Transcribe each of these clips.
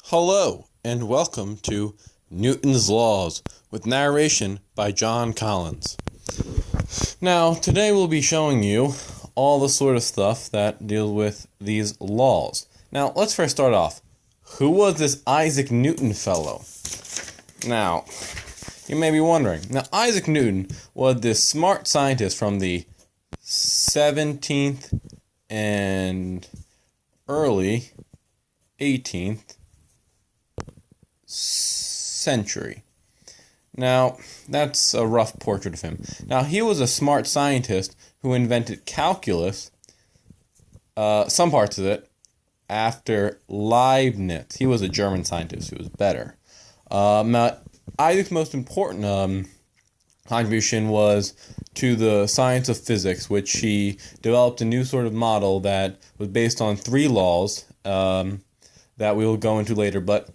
Hello, and welcome to Newton's Laws, with narration by John Collins. Now, today we'll be showing you all the sort of stuff that deals with these laws. Now, let's first start off. Who was this Isaac Newton fellow? Now, you may be wondering. Now, Isaac Newton was this smart scientist from the 17th and early 18th century. Now, that's a rough portrait of him. Now, he was a smart scientist who invented calculus, some parts of it, after Leibniz. He was a German scientist who was better. Now, Isaac's most important contribution was to the science of physics, which he developed a new sort of model that was based on three laws that we will go into later. But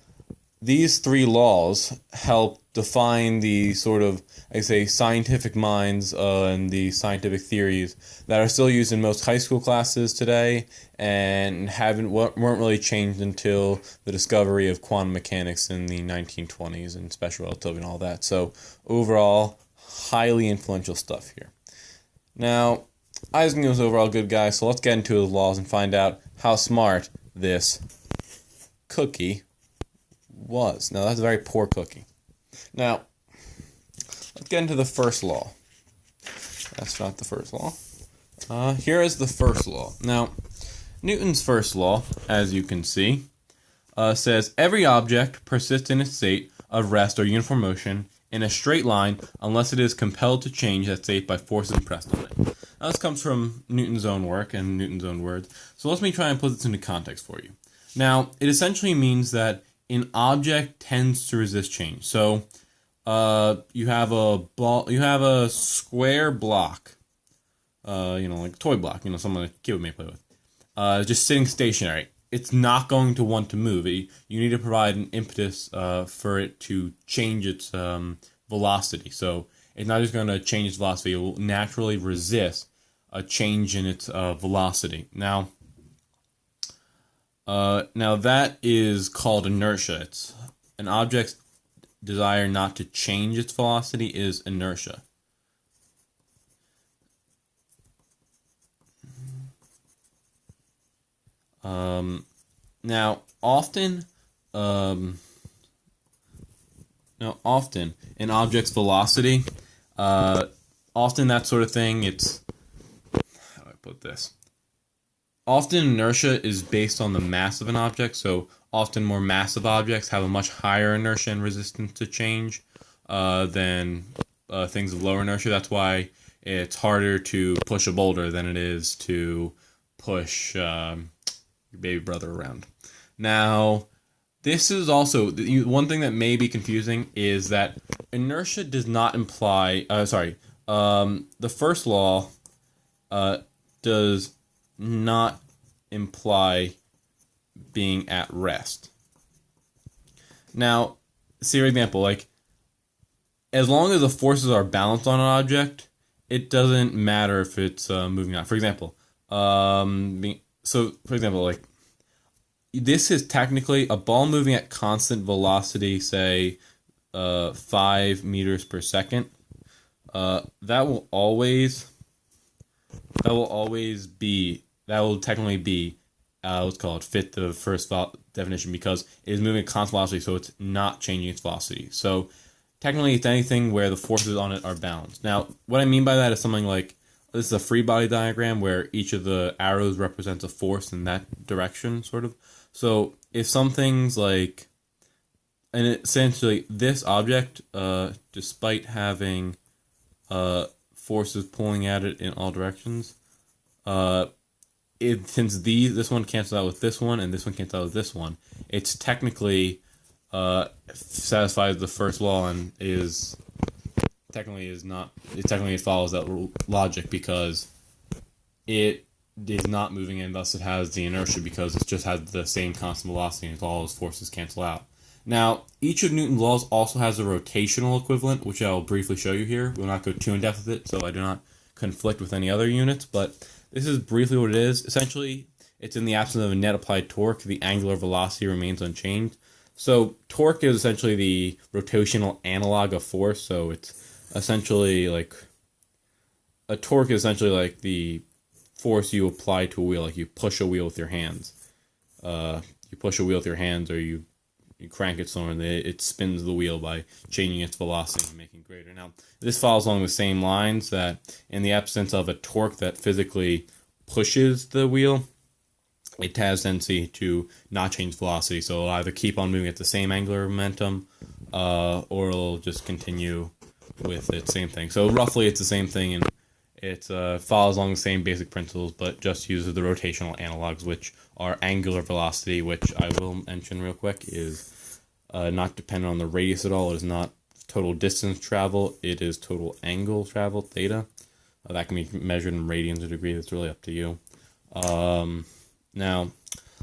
these three laws help define the sort of, scientific minds and the scientific theories that are still used in most high school classes today and weren't really changed until the discovery of quantum mechanics in the 1920s and special relativity and all that. So overall, highly influential stuff here. Now, Isaac Newton was overall a good guy, so let's get into his laws and find out how smart this cookie was. Now, that's a very poor cookie. Now, let's get into the first law. That's not the first law. Here is the first law. Now, Newton's first law, as you can see, says every object persists in its state of rest or uniform motion in a straight line unless it is compelled to change that state by forces impressed on it. Now, this comes from Newton's own work and Newton's own words. So let me try and put this into context for you. Now, it essentially means that an object tends to resist change. So, you have a square block, like a toy block, something that a kid may play with, just sitting stationary. It's not going to want to move. You need to provide an impetus for it to change its velocity. So it's not just going to change its velocity. It will naturally resist a change in its velocity. Now that is called inertia. It's an object's desire not to change its velocity is inertia. Now, often an object's velocity, often that sort of thing, it's, how do I put this? Often inertia is based on the mass of an object, so often more massive objects have a much higher inertia and resistance to change than things of lower inertia. That's why it's harder to push a boulder than it is to push your baby brother around. Now, this is also, one thing that may be confusing is that inertia does not imply, the first law does not imply being at rest. Now, see, for example, as long as the forces are balanced on an object, it doesn't matter if it's moving out. For example, this is technically a ball moving at constant velocity, say 5 meters per second. That will technically be what's called fit the first definition, because it is moving at constant velocity, so it's not changing its velocity. So technically, it's anything where the forces on it are balanced. Now, what I mean by that is something like, this is a free body diagram where each of the arrows represents a force in that direction, sort of. So if something's and essentially this object, despite having forces pulling at it in all directions, since this one cancels out with this one and this one cancels out with this one, it's technically satisfies the first law and it follows that logic, because it is not moving and thus it has the inertia because it just has the same constant velocity and all those forces cancel out. Now, each of Newton's laws also has a rotational equivalent, which I'll briefly show you here. We'll not go too in depth with it, so I do not conflict with any other units, but this is briefly what it is. Essentially, it's in the absence of a net applied torque, the angular velocity remains unchanged. So torque is essentially the rotational analog of force. So it's essentially like a torque is essentially like the force you apply to a wheel. Like you push a wheel with your hands. You push a wheel with your hands, or you crank it slower, and it spins the wheel by changing its velocity and making it greater. Now, this follows along the same lines that in the absence of a torque that physically pushes the wheel, it has tendency to not change velocity. So it'll either keep on moving at the same angular momentum, or it'll just continue with its same thing. So roughly it's the same thing, and it follows along the same basic principles, but just uses the rotational analogs, which are angular velocity, which I will mention real quick, is not dependent on the radius at all. It is not total distance travel. It is total angle travel, theta. That can be measured in radians or degree. That's really up to you. Now,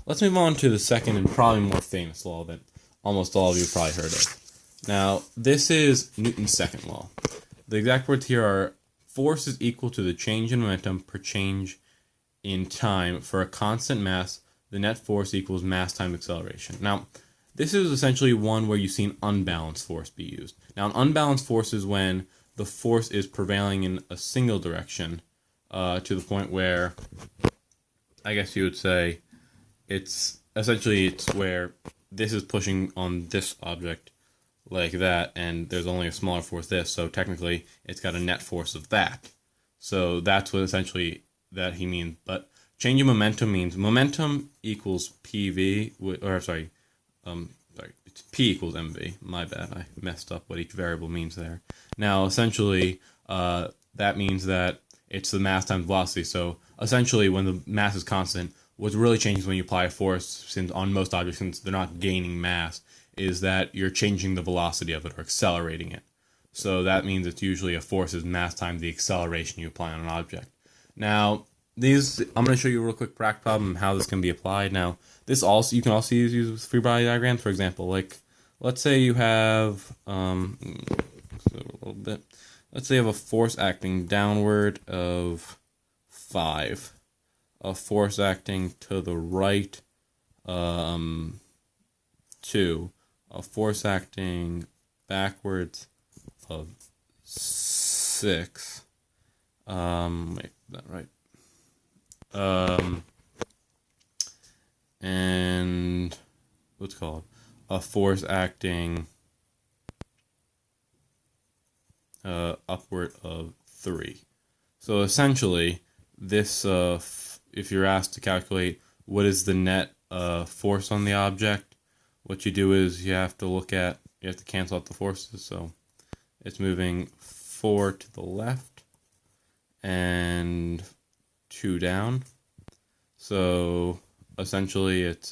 let's move on to the second and probably more famous law that almost all of you have probably heard of. Now, this is Newton's second law. The exact words here are: force is equal to the change in momentum per change in time for a constant mass. The net force equals mass times acceleration. Now, this is essentially one where you've seen unbalanced force be used. Now, an unbalanced force is when the force is prevailing in a single direction, to the point where, I guess you would say, it's where this is pushing on this object like that, and there's only a smaller force this, so technically it's got a net force of that. So that's what essentially that he means. But change in momentum means momentum equals PV, it's P equals MV. My bad, I messed up what each variable means there. Now, essentially, that means that it's the mass times velocity. So essentially, when the mass is constant, what's really changing when you apply a force, since on most objects, since they're not gaining mass, is that you're changing the velocity of it or accelerating it. So that means it's usually a force is mass times the acceleration you apply on an object. Now, I'm going to show you a real quick practice problem and how this can be applied. Now, you can also use with free body diagrams. For example, like let's say you have a little bit. Let's say you have a force acting downward of 5, a force acting to the right 2, a force acting backwards of 6. Wait, is that right? And what's called a force acting upward of 3. So essentially, this if you're asked to calculate what is the net force on the object, what you do is you have to cancel out the forces. So it's moving 4 to the left and 2 down. So essentially it's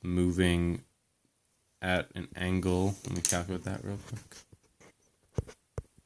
moving at an angle. Let me calculate that real quick.